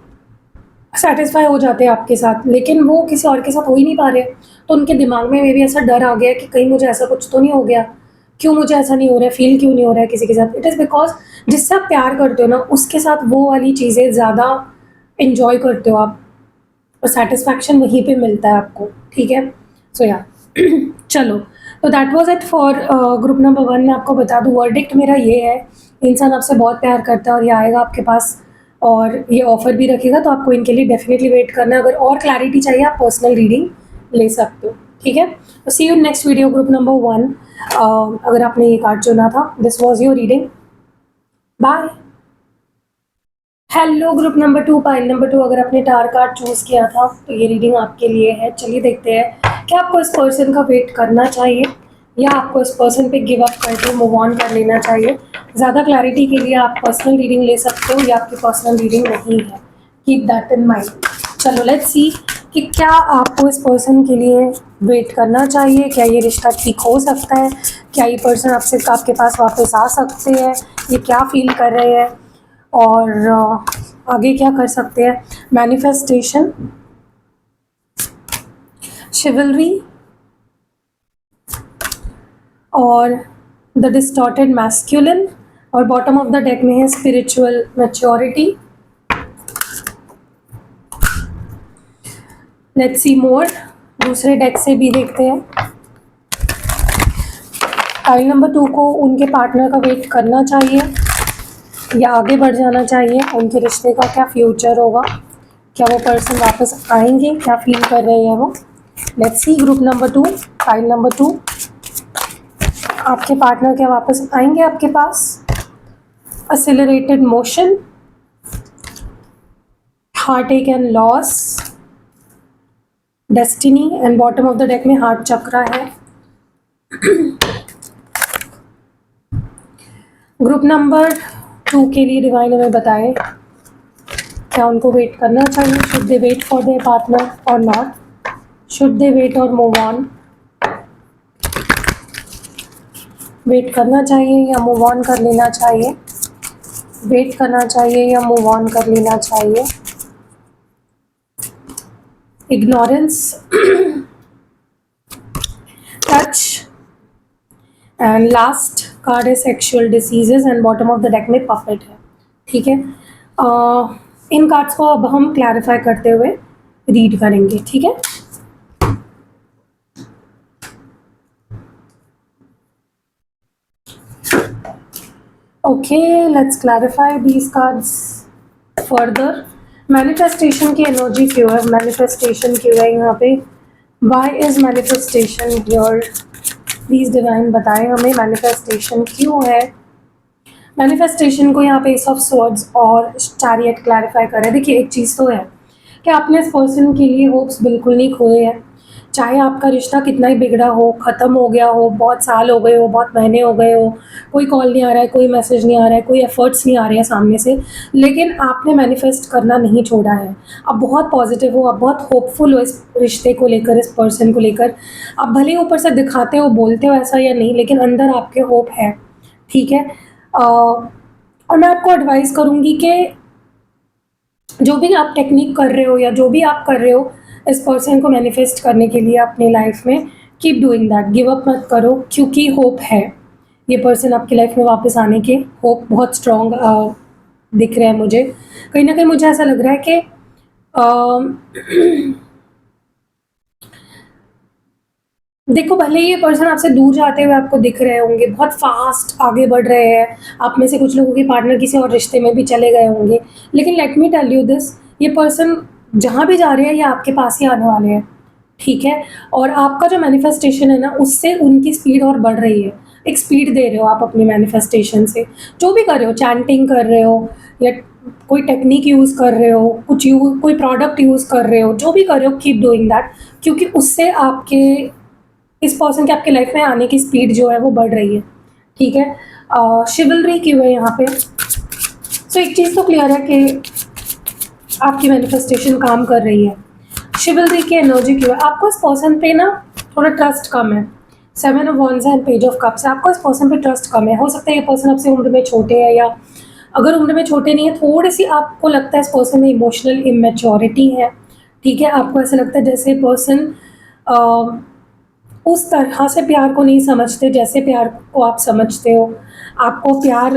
सैटिस्फाई हो जाते हैं आपके साथ, लेकिन वो किसी और के साथ हो ही नहीं पा रहे। तो उनके दिमाग में भी ऐसा डर आ गया कि कहीं मुझे ऐसा कुछ तो नहीं हो गया, क्यों मुझे ऐसा नहीं हो रहा है, फील क्यों नहीं हो रहा है किसी के साथ। इट इज़ बिकॉज जिससे आप प्यार करते हो ना, उसके साथ वो वाली चीज़ें ज़्यादा इन्जॉय करते हो आप, और सेटिस्फैक्शन वहीं पे मिलता है आपको, ठीक है। सो या चलो, तो that was it for group number 1। मैं आपको बता दूं वर्डिक्ट मेरा ये है, इंसान आपसे बहुत प्यार करता है और ये आएगा आपके पास और ये ऑफर भी रखेगा, तो आपको इनके लिए डेफिनेटली वेट करना है। अगर और क्लैरिटी चाहिए आप पर्सनल रीडिंग ले सकते हो, ठीक है। तो see you next video group number 1। अगर आपने ये कार्ड चुना था, this was your reading, bye. Hello group number 2, pile number 2। अगर आपने टार कार्ड चूज़ किया था तो ये रीडिंग आपके लिए है। चलिए देखते हैं क्या आपको इस पर्सन का वेट करना चाहिए या आपको इस पर्सन पे गिव अप करके मूव ऑन कर लेना चाहिए। ज़्यादा क्लैरिटी के लिए आप पर्सनल रीडिंग ले सकते हो, या आपकी पर्सनल रीडिंग नहीं है, कीप दैट इन माइंड। चलो लेट्स सी कि क्या आपको इस पर्सन के लिए वेट करना चाहिए, क्या ये रिश्ता ठीक हो सकता है, क्या ये पर्सन आपसे आपके पास वापस आ सकते हैं, ये क्या फील कर रहे हैं और आगे क्या कर सकते हैं। मैनिफेस्टेशन, शिवलरी और द डिस्टॉर्टेड मैस्कुलिन, और बॉटम ऑफ द डेक में है स्पिरिचुअल मैच्योरिटी। लेट्स सी मोर, दूसरे डेक से भी देखते हैं। पाइल नंबर 2 को उनके पार्टनर का वेट करना चाहिए या आगे बढ़ जाना चाहिए, उनके रिश्ते का क्या फ्यूचर होगा, क्या वो पर्सन वापस आएंगे, क्या फील कर रहे हैं वो। Let's see group number 2, pile number 2, आपके पार्टनर क्या वापस आएंगे आपके पास। Accelerated motion, heartache and loss, destiny, and bottom of the deck में हार्ट चक्रा है। ग्रुप नंबर 2 के लिए डिवाइन हमें बताएं क्या उनको वेट करना चाहिए। Should they wait for their partner और नॉट, शुड दे वेट और मूव ऑन। वेट करना चाहिए या मूव ऑन कर लेना चाहिए, वेट करना चाहिए या मूव ऑन कर लेना चाहिए। Ignorance, touch, and last card है sexual diseases, and bottom of the deck में पपेट है, ठीक है। इन कार्ड्स को अब हम क्लैरिफाई करते हुए रीड करेंगे, ठीक है। Okay, let's clarify these cards further. Manifestation की एनर्जी क्यों है, मैनिफेस्टेशन क्यों है यहाँ पे, why is manifestation here, please divine बताएं हमें मैनिफेस्टेशन क्यों है। मैनिफेस्टेशन को यहाँ पे एस ऑफ स्वॉर्ड्स और चैरियट क्लैरिफाई कर रहे हैं। देखिए एक चीज़ तो है कि आपने इस पर्सन के लिए होप्स बिल्कुल नहीं खोए हैं, चाहे आपका रिश्ता कितना ही बिगड़ा हो, ख़त्म हो गया हो, बहुत साल हो गए हो, बहुत महीने हो गए हो, कोई कॉल नहीं आ रहा है, कोई मैसेज नहीं आ रहा है, कोई एफर्ट्स नहीं आ रहे हैं सामने से, लेकिन आपने मैनिफेस्ट करना नहीं छोड़ा है। आप बहुत पॉजिटिव हो, आप बहुत होपफुल हो इस रिश्ते को लेकर, इस पर्सन को लेकर। आप भले ही ऊपर से दिखाते हो, बोलते हो ऐसा या नहीं, लेकिन अंदर आपके होप है, ठीक है। और मैं आपको एडवाइस करूँगी कि जो भी आप टेक्निक कर रहे हो या जो भी आप कर रहे हो इस पर्सन को मैनिफेस्ट करने के लिए अपनी लाइफ में, keep doing that, give up मत करो, क्योंकि होप है। ये पर्सन आपकी लाइफ में वापस आने के होप बहुत स्ट्रॉन्ग दिख रहे हैं मुझे। कहीं ना कहीं मुझे ऐसा लग रहा है कि देखो भले ये पर्सन आपसे दूर जाते हुए आपको दिख रहे होंगे, बहुत फास्ट आगे बढ़ रहे हैं, आप में से कुछ लोगों के पार्टनर किसी और रिश्ते में भी चले गए होंगे, लेकिन let me tell you this, ये पर्सन जहाँ भी जा रहे हैं ये आपके पास ही आने वाले हैं, ठीक है। और आपका जो मैनिफेस्टेशन है ना, उससे उनकी स्पीड और बढ़ रही है। एक स्पीड दे रहे हो आप अपनी मैनिफेस्टेशन से, जो भी कर रहे हो, चैंटिंग कर रहे हो या कोई टेक्निक यूज़ कर रहे हो, कोई प्रोडक्ट यूज़ कर रहे हो, जो भी कर रहे हो कीप डूइंग दैट, क्योंकि उससे आपके इस पर्सन के आपके लाइफ में आने की स्पीड जो है वो बढ़ रही है, ठीक है। शिवलरी क्यों है यहाँ पे, सो एक चीज़ तो क्लियर है कि आपकी मैनिफेस्टेशन काम कर रही है। शिवलरी की एनर्जी क्यों है, आपको इस पर्सन पे ना थोड़ा ट्रस्ट कम है। 7 of wands and page of cups, आपको इस पर्सन पे ट्रस्ट कम है। हो सकता है ये पर्सन आपसे उम्र में छोटे है, या अगर उम्र में छोटे नहीं है, थोड़ी सी आपको लगता है इस पर्सन में इमोशनल इमेच्योरिटी है, ठीक है। आपको ऐसा लगता है जैसे पर्सन उस तरह से प्यार को नहीं समझते जैसे प्यार को आप समझते हो। आपको प्यार,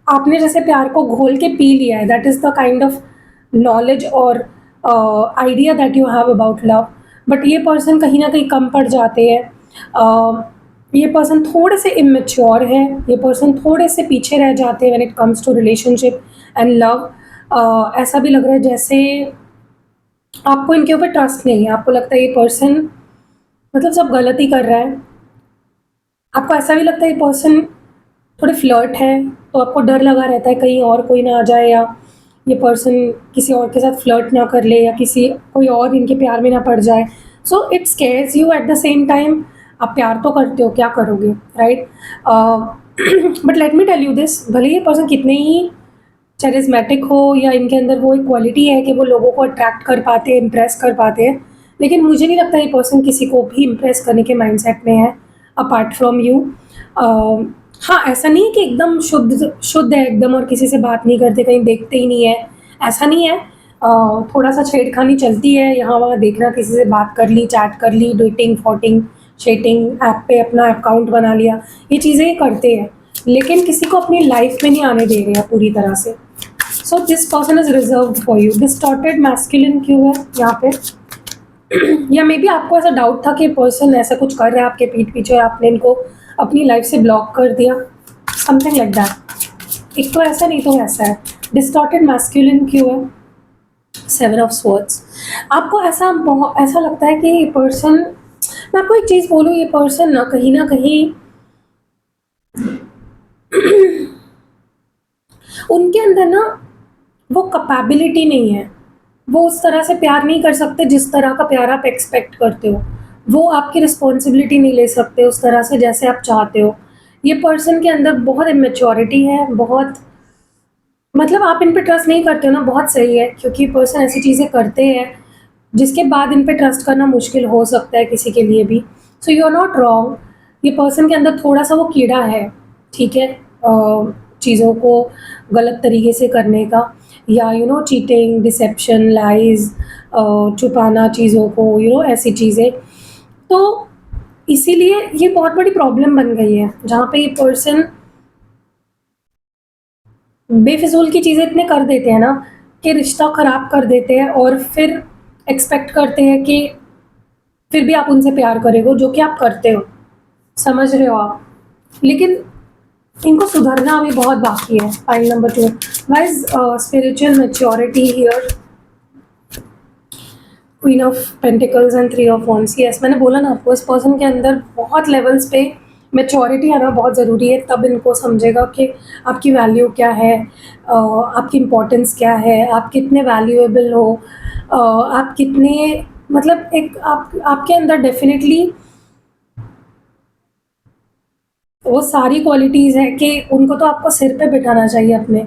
आपने जैसे प्यार को घोल के पी लिया है, that is the kind of knowledge और idea that you have about love. But ये पर्सन कहीं ना कहीं कम पड़ जाते हैं। ये पर्सन थोड़े से इमेच्योर है, ये पर्सन थोड़े से पीछे रह जाते हैं when it comes to relationship and love. ऐसा भी लग रहा है जैसे आपको इनके ऊपर ट्रस्ट नहीं है, आपको लगता है ये पर्सन मतलब सब गलत ही कर रहा है। आपको ऐसा भी लगता है ये पर्सन थोड़े फ्लर्ट है, तो आपको डर लगा रहता है कहीं और कोई ना आ जाए, या ये पर्सन किसी और के साथ फ्लर्ट ना कर ले, या किसी कोई और इनके प्यार में ना पड़ जाए। So it scares you at the same time. आप प्यार तो करते हो, क्या करोगे, right? But let me tell you this, भले ये पर्सन कितने ही चैरिस्मेटिक हो या इनके अंदर वो एक क्वालिटी है कि वो लोगों को अट्रैक्ट कर पाते हैं, इम्प्रेस कर पाते हैं, लेकिन मुझे नहीं लगता ये पर्सन किसी को भी इम्प्रेस करने के माइंडसेट में है अपार्ट फ्रॉम यू। हाँ, ऐसा नहीं है कि एकदम शुद्ध शुद्ध है एकदम और किसी से बात नहीं करते, कहीं देखते ही नहीं है, ऐसा नहीं है। थोड़ा सा छेड़खानी चलती है यहाँ वहाँ, देखना किसी से बात कर ली, चैट कर ली, डेटिंग फॉटिंग चेटिंग ऐप पे अपना अकाउंट बना लिया, ये चीज़ें ये करते हैं, लेकिन किसी को अपनी लाइफ में नहीं आने दे रहे हैं पूरी तरह से। So this person is reserve for you. Distorted masculine क्यों है यहाँ पे? या मे बी आपको ऐसा डाउट था कि पर्सन ऐसा कुछ कर रहा है आपके पीठ पीछे और आपने इनको अपनी लाइफ से ब्लॉक कर दिया, समथिंग लाइक दैट। एक तो ऐसा नहीं तो ऐसा है। डिस्टॉर्टेड मैस्कुलिन क्यों है? 7 ऑफ स्वॉर्ड्स। आपको ऐसा लगता है कि ये पर्सन, मैं आपको एक चीज़ बोलूँ, ये पर्सन ना कहीं उनके अंदर ना वो कैपेबिलिटी नहीं है, वो उस तरह से प्यार नहीं कर सकते जिस तरह का प्यार आप एक्सपेक्ट करते हो, वो आपकी रिस्पॉन्सिबिलिटी नहीं ले सकते उस तरह से जैसे आप चाहते हो। ये पर्सन के अंदर बहुत इमेच्योरिटी है, बहुत मतलब आप इन पे ट्रस्ट नहीं करते हो ना, बहुत सही है, क्योंकि पर्सन ऐसी चीज़ें करते हैं जिसके बाद इन पे ट्रस्ट करना मुश्किल हो सकता है किसी के लिए भी। So you are not wrong. ये पर्सन के अंदर थोड़ा सा वो कीड़ा है, ठीक है, चीज़ों को गलत तरीके से करने का, या चीटिंग, डिसेप्शन, लाइज, छुपाना चीज़ों को, ऐसी चीज़ें। तो इसीलिए ये बहुत बड़ी प्रॉब्लम बन गई है जहाँ पे ये पर्सन बेफिजूल की चीज़ें इतने कर देते हैं ना कि रिश्ता ख़राब कर देते हैं, और फिर एक्सपेक्ट करते हैं कि फिर भी आप उनसे प्यार करोगे, जो कि आप करते हो, समझ रहे हो आप। लेकिन इनको सुधरना अभी बहुत बाकी है। Pile number 2, why is spiritual maturity here? Queen of pentacles and 3 of wands. Yes, मैंने बोला ना आपको, इस पर्सन के अंदर बहुत लेवल्स पे मैच्योरिटी आना बहुत ज़रूरी है, तब इनको समझेगा कि आपकी वैल्यू क्या है, आपकी इम्पोर्टेंस क्या है, आप कितने वैल्यूएबल हो, आप कितने मतलब एक आपके अंदर डेफिनेटली वो सारी क्वालिटीज़ हैं कि उनको तो आपको सिर पे बिठाना चाहिए अपने,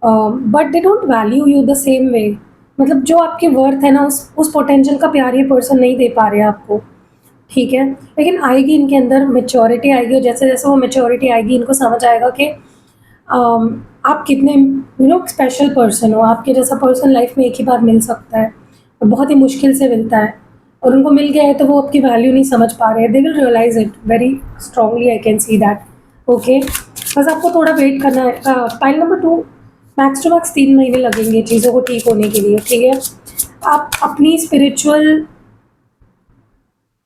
but they don't value you the same way. मतलब जो आपकी वर्थ है ना, उस पोटेंशियल का प्यार ये पर्सन नहीं दे पा रहे हैं आपको, ठीक है। लेकिन आएगी इनके अंदर मेच्योरिटी आएगी, और जैसे जैसे वो मेच्योरिटी आएगी इनको समझ आएगा कि आप कितने स्पेशल पर्सन हो। आपके जैसा पर्सन लाइफ में एक ही बार मिल सकता है, और बहुत ही मुश्किल से मिलता है, और उनको मिल गया है तो वो आपकी वैल्यू नहीं समझ पा रहे हैं। They will realise it very strongly, I can see that. Okay, बस आपको थोड़ा वेट करना है। Pile number 2, max to max 3 महीने लगेंगे चीज़ों को ठीक होने के लिए, ठीक है। आप अपनी स्पिरिचुअल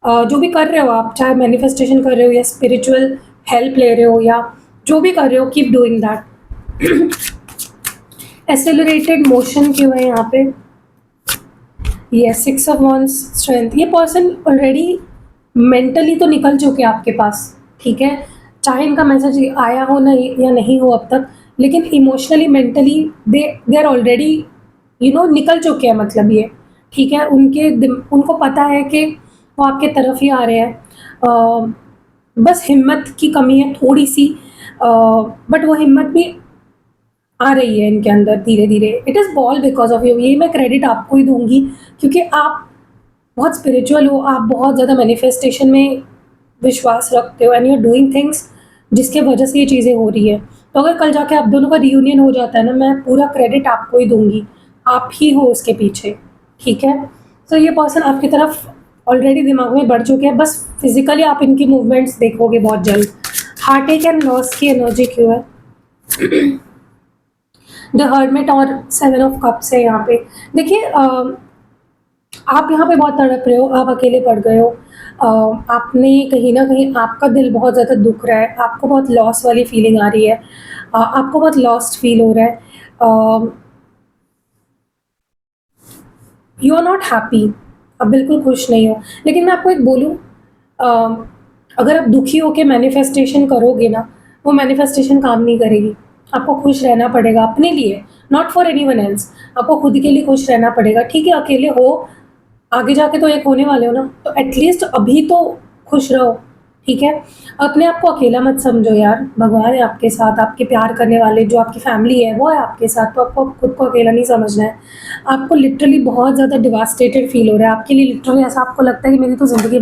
जो भी कर रहे हो, आप चाहे मैनिफेस्टेशन कर रहे हो या स्पिरिचुअल हेल्प ले रहे हो या जो भी कर रहे हो, keep doing that. Accelerated motion क्यों है यहाँ पे? ये 6 ऑफ वॉन्ड्स, स्ट्रेंथ। ये पर्सन ऑलरेडी मेंटली तो निकल चुके हैं आपके पास, ठीक है, चाहे इनका मैसेज आया हो ना या नहीं हो अब तक, लेकिन emotionally mentally they are already निकल चुके हैं, मतलब ये, ठीक है। उनको पता है कि वो आपके तरफ ही आ रहे हैं, बस हिम्मत की कमी है थोड़ी सी, बट वो हिम्मत भी आ रही है इनके अंदर धीरे धीरे। It is ball because of you, ये मैं क्रेडिट आपको ही दूंगी, क्योंकि आप बहुत स्पिरिचुअल हो, आप बहुत ज़्यादा मैनिफेस्टेशन में विश्वास रखते हो, and you are doing things जिसके वजह से ये चीज़ें हो रही है। तो अगर कल जाके आप दोनों का रियूनियन हो जाता है ना, मैं पूरा क्रेडिट आपको ही दूंगी, आप ही हो उसके पीछे, ठीक है। तो ये पर्सन आपकी तरफ ऑलरेडी दिमाग में बढ़ चुके हैं, बस फिजिकली आप इनकी मूवमेंट्स देखोगे बहुत जल्द। हार्ट एंड लॉस की एनर्जी क्यों है? द हर्मिट और 7 ऑफ कप्स है यहाँ पे। देखिए, आप यहाँ पे बहुत तड़प रहे हो, आप अकेले पड़ गए हो। आपने कहीं न कहीं आपका दिल बहुत ज़्यादा दुख रहा है, आपको बहुत लॉस वाली फीलिंग आ रही है। आपको बहुत लॉस्ट फ़ील हो रहा है। यू आर नॉट हैप्पी, आप बिल्कुल खुश नहीं हो। लेकिन मैं आपको एक बोलूँ, अ, अगर आप दुखी होके मैनिफेस्टेशन करोगे ना, वो मैनिफेस्टेशन काम नहीं करेगी। आपको खुश रहना पड़ेगा अपने लिए, नॉट फॉर एनीवन एल्स। आपको खुद के लिए खुश रहना पड़ेगा। ठीक है, अकेले हो, आगे जाके तो एक होने वाले हो ना, तो एटलीस्ट अभी तो खुश रहो, ठीक है? अपने आप को अकेला मत समझो यार, भगवान है आपके साथ, आपके प्यार करने वाले जो आपकी फैमिली है, वो है आपके साथ, तो आपको खुद को अकेला नहीं समझना है। आपको लिटरली बहुत ज़्यादा डिवास्टेटेड फ़ील हो रहा है, आपके लिए लिटरली ऐसा आपको लगता है कि मेरी तो ज़िंदगी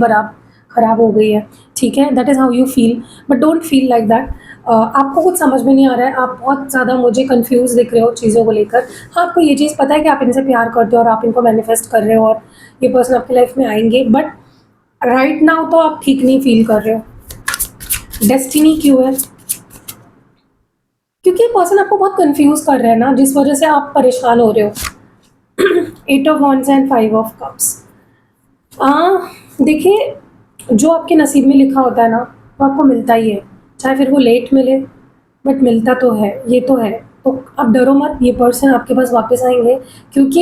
खराब हो गई है, ठीक है? That is how you feel, but don't feel like that. आपको कुछ समझ में नहीं आ रहा है, आप बहुत ज़्यादा मुझे कन्फ्यूज़ दिख रहे हो चीज़ों को लेकर। हाँ, आपको ये चीज़ पता है कि आप इनसे प्यार करते हो और आप इनको मैनिफेस्ट कर रहे हो और ये पर्सन आपकी लाइफ में आएँगे, बट राइट नाउ तो आप ठीक नहीं फ़ील कर रहे हो। डेस्टिनी क्यों है? क्योंकि ये पर्सन आपको बहुत कन्फ्यूज़ कर रहा है ना, जिस वजह से आप परेशान हो रहे हो। 8 of wands and 5 of cups. देखिए, जो आपके नसीब में लिखा होता है ना, वो आपको मिलता ही है। चाहे फिर वो लेट मिले, बट मिलता तो है, ये तो है। तो आप डरो मत, ये पर्सन आपके पास वापस आएँगे, क्योंकि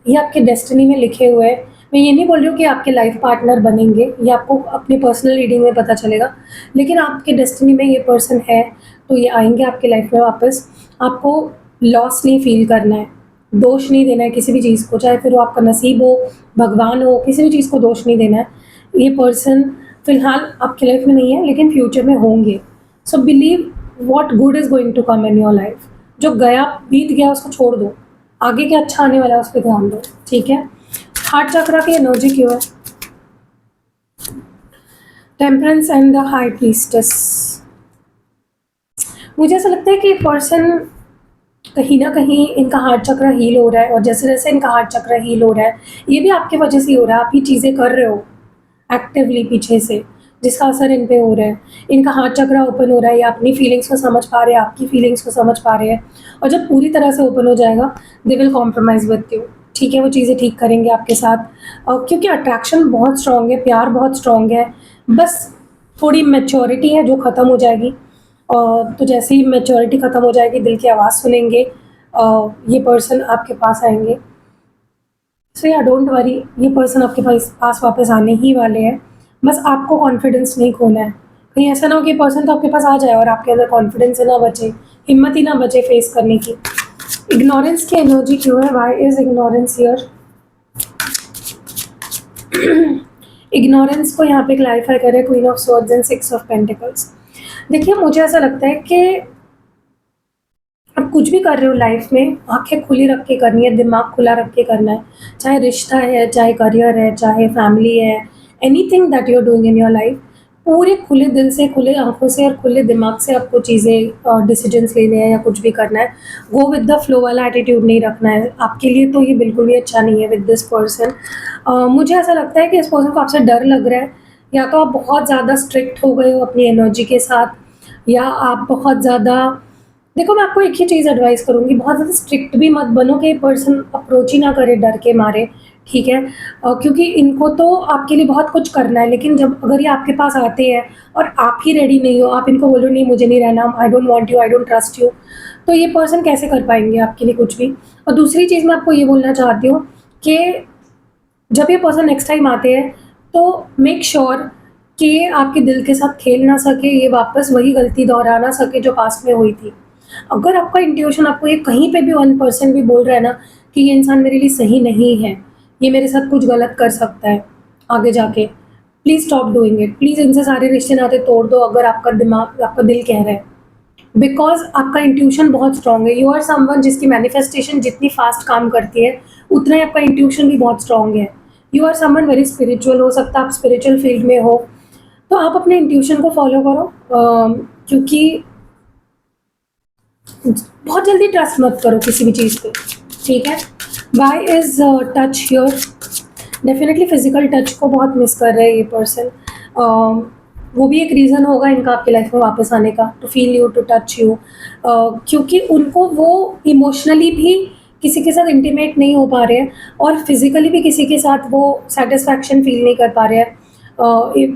ये आपके डेस्टिनी में लिखे हुए हैं। मैं ये नहीं बोल रही हूँ कि आपके लाइफ पार्टनर बनेंगे, ये आपको अपनी पर्सनल रीडिंग में पता चलेगा। लेकिन आपके डेस्टिनी में ये पर्सन है, तो ये आएँगे आपकी लाइफ में वापस। आपको लॉस नहीं फ़ील करना है, दोष नहीं देना है किसी भी चीज़ को, चाहे फिर वो आपका नसीब हो, भगवान हो, किसी भी चीज़ को दोष नहीं देना है। ये पर्सन फिलहाल आपकी लाइफ में नहीं है, लेकिन फ्यूचर में होंगे। So believe what good is going to come in your life. जो गया बीत गया उसको छोड़ दो, आगे क्या अच्छा आने वाला है उस पे ध्यान दो, ठीक है? हार्ट चक्रा की एनर्जी क्यों है? Temperance and the high priestess. मुझे ऐसा लगता है कि पर्सन कहीं न कहीं इनका हार्ट चक्र हील हो रहा है, और जैसे-जैसे इनका हार्ट चक्र हील हो रहा है, ये भी आपकी वजह से ही हो रहा है। आप ये चीज़ें कर रहे हो एक्टिवली पीछे से, जिसका असर इन पे हो रहा है। इनका हार्ट चक्र ओपन हो रहा है, ये अपनी फीलिंग्स को समझ पा रहे हैं, आपकी फीलिंग्स को समझ पा रहे हैं, और जब पूरी तरह से ओपन हो जाएगा, they will compromise with you, ठीक है? वो चीज़ें ठीक करेंगे आपके साथ, क्योंकि अट्रैक्शन बहुत स्ट्रॉन्ग है, प्यार बहुत स्ट्रॉन्ग है, बस थोड़ी मैच्योरिटी है जो ख़त्म हो जाएगी। तो जैसे ही मैच्योरिटी ख़त्म हो जाएगी, दिल की आवाज़ सुनेंगे, ये पर्सन आपके पास आएँगे। सो या डोंट वरी, ये पर्सन आपके पास वापस आने ही वाले हैं। बस आपको कॉन्फिडेंस नहीं खोना है। कहीं ऐसा ना हो कि पर्सन तो आपके पास आ जाए और आपके अंदर कॉन्फिडेंस ही ना बचे, हिम्मत ही ना बचे फेस करने की। इग्नोरेंस की एनर्जी क्यों है? Why is ignorance here? Ignorance को यहाँ पे क्लैरिफाई करें, queen of swords and 6 of pentacles. देखिए, मुझे ऐसा लगता है कि आप कुछ भी कर रहे हो लाइफ में, आँखें खुली रख के करनी है, दिमाग खुला रख के करना है। चाहे रिश्ता है, चाहे करियर है, चाहे फैमिली है, anything that you are doing in your life, पूरे खुले दिल से, खुले आँखों से और खुले दिमाग से आपको चीज़ें डिसीजंस लेने हैं या कुछ भी करना है। गो विद द फ्लो वाला एटीट्यूड नहीं रखना है। आपके लिए तो ये बिल्कुल भी अच्छा नहीं है विद दिस पर्सन। मुझे ऐसा लगता है कि इस पर्सन को आपसे डर लग रहा है, या तो आप बहुत ज़्यादा स्ट्रिक्ट हो गए हो अपनी एनर्जी के साथ, या आप बहुत ज़्यादा, देखो, मैं आपको एक ही चीज़ एडवाइस करूँगी, बहुत ज़्यादा स्ट्रिक्ट भी मत बनो कि पर्सन अप्रोच ही ना करे डर के मारे, ठीक है? क्योंकि इनको तो आपके लिए बहुत कुछ करना है, लेकिन जब अगर ये आपके पास आते हैं और आप ही रेडी नहीं हो, आप इनको बोलो नहीं मुझे नहीं रहना, I don't want you, I don't trust you, तो ये पर्सन कैसे कर पाएँगे आपके लिए कुछ भी? और दूसरी चीज़ मैं आपको ये बोलना चाहती हूँ कि जब ये पर्सन नेक्स्ट टाइम आते हैं, तो मेक श्योर कि आपके दिल के साथ खेल ना सके, ये वापस वही गलती दोहरा ना सके जो पास्ट में हुई थी। अगर आपका इंट्यूशन आपको ये कहीं पे भी 1% भी बोल रहा है ना कि ये इंसान मेरे लिए सही नहीं है, ये मेरे साथ कुछ गलत कर सकता है आगे जाके, please stop doing it. Please इनसे सारे रिश्ते नाते तोड़ दो, अगर आपका दिल कह रहा है। बिकॉज़ आपका इंट्यूशन बहुत स्ट्रॉन्ग है। यू आर समवन जिसकी मैनिफेस्टेशन जितनी फ़ास्ट काम करती है, उतना ही आपका इंट्यूशन भी बहुत स्ट्रॉन्ग है। You are someone very spiritual, हो सकता है आप स्पिरिचुअल फील्ड में हो, तो आप अपने इंट्यूशन को फ़ॉलो करो, क्योंकि बहुत जल्दी ट्रस्ट मत करो किसी भी चीज़ पे, ठीक है? Why is touch here? Definitely physical touch को बहुत मिस कर रहे हैं ये पर्सन। वो भी एक रीज़न होगा इनका आपकी लाइफ में वापस आने का, to feel you, to touch you, क्योंकि उनको वो इमोशनली भी किसी के साथ इंटीमेट नहीं हो पा रहे हैं और फिज़िकली भी किसी के साथ वो सैटिस्फैक्शन फ़ील नहीं कर पा रहे हैं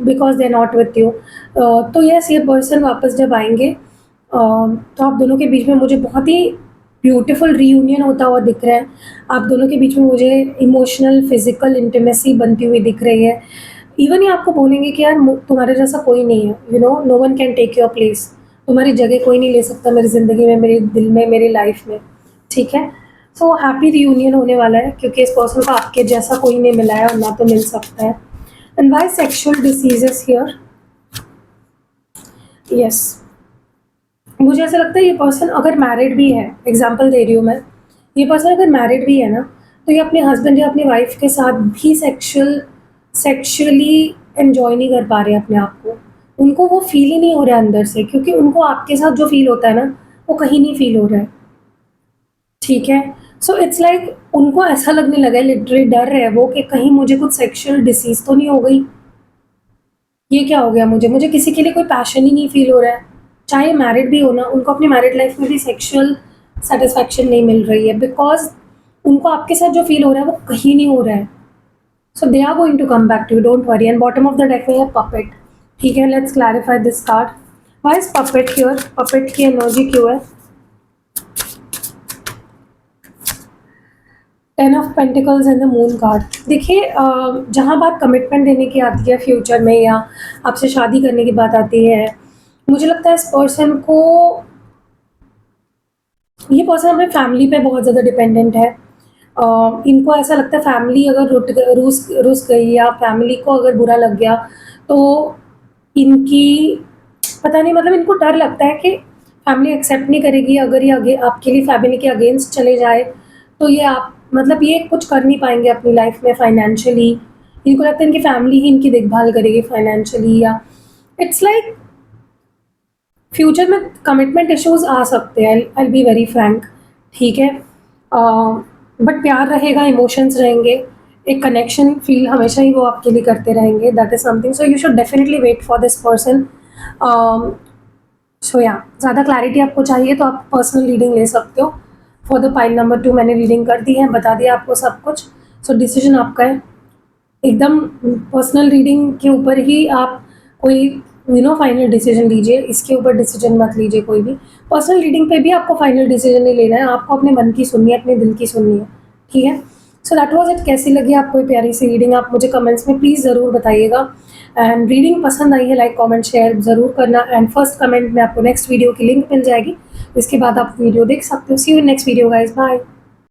because they are not with you. तो यस, ये पर्सन वापस जब आएँगे तो आप दोनों के बीच में मुझे बहुत ही ब्यूटीफुल रियूनियन होता हुआ दिख रहा है। आप दोनों के बीच में मुझे इमोशनल, फिज़िकल इंटिमेसी बनती हुई दिख रही है। इवन ये आपको बोलेंगे कि यार तुम्हारे जैसा कोई नहीं है, no one can take your place. तुम्हारी जगह कोई नहीं ले सकता मेरी ज़िंदगी में, मेरे दिल में, मेरी लाइफ में। ठीक है? सो हैप्पी रियूनियन होने वाला है क्योंकि इस पर्सन को आपके जैसा कोई नहीं मिला है और ना तो मिल सकता है। And why sexual diseases here? Yes, मुझे ऐसा लगता है ये पर्सन अगर मैरिड भी है, एग्जांपल दे रही हूँ मैं, ये पर्सन अगर मैरिड भी है ना, तो ये अपने हस्बैंड या अपनी वाइफ के साथ भी सेक्सुअली एंजॉय नहीं कर पा रहे अपने आप को। उनको वो फील ही नहीं हो रहा है अंदर से, क्योंकि उनको आपके साथ जो फील होता है ना, वो कहीं नहीं फील हो रहा है। ठीक है? सो इट्स लाइक उनको ऐसा लगने लगा है, लिटरली डर रहे हैं वो कि कहीं मुझे कुछ सेक्सुअल डिसीज़ तो नहीं हो गई? ये क्या हो गया मुझे किसी के लिए कोई पैशन ही नहीं फ़ील हो रहा है। चाहे मैरिड भी हो ना, उनको अपनी मैरिड लाइफ़ में भी सेक्सुअल सैटिस्फैक्शन नहीं मिल रही है बिकॉज़ उनको आपके साथ जो फ़ील हो रहा है वो कहीं नहीं हो रहा है। So they are going to come back to you, don't worry. And bottom of the deck में है पपेट। ठीक है, let's clarify this card. Why is puppet here? Puppet की एनर्जी क्यों है? 10 of pentacles and the moon card. देखिए जहाँ बात कमिटमेंट देने की आती है फ्यूचर में या आपसे शादी करने की बात आती है, मुझे लगता है इस पर्सन को, ये पर्सन अपने फैमिली पे बहुत ज़्यादा डिपेंडेंट है। इनको ऐसा लगता है फैमिली अगर रूस रुस गई या फैमिली को अगर बुरा लग गया तो इनकी, पता नहीं, मतलब इनको डर लगता है कि फैमिली एक्सेप्ट नहीं करेगी अगर ये आगे आपके लिए फैमिली के अगेंस्ट चले जाए, तो ये आप, मतलब ये कुछ कर नहीं पाएंगे अपनी लाइफ में फाइनेंशियली। इनको लगता है इनकी फैमिली ही इनकी देखभाल करेगी फाइनेंशियली, या इट्स लाइक फ्यूचर में कमिटमेंट इश्यूज आ सकते हैं। आई बी वेरी फ्रैंक। ठीक है, बट प्यार रहेगा, इमोशंस रहेंगे, एक कनेक्शन फील हमेशा ही वो आपके लिए करते रहेंगे। That is something, so you should definitely wait for this person. So या ज़्यादा क्लैरिटी आपको चाहिए तो आप पर्सनल रीडिंग ले सकते हो। फॉर द पाइल नंबर 2 मैंने रीडिंग कर दी है, बता दिया आपको सब कुछ। सो डिसीजन आपका है। एकदम पर्सनल रीडिंग के ऊपर ही आप कोई फाइनल डिसीजन लीजिए, इसके ऊपर डिसीजन मत लीजिए कोई भी। पर्सनल रीडिंग पे भी आपको फाइनल डिसीजन नहीं लेना है, आपको अपने मन की सुननी है, अपने दिल की सुननी है। ठीक है? So that was it. कैसी लगी आपको ये प्यारी सी रीडिंग, आप मुझे कमेंट्स में प्लीज़ ज़रूर बताइएगा। एंड रीडिंग पसंद आई है, लाइक कमेंट शेयर ज़रूर करना। एंड फर्स्ट कमेंट में आपको नेक्स्ट वीडियो की लिंक मिल जाएगी, इसके बाद आप वीडियो देख सकते हो। See you in next video guys, bye.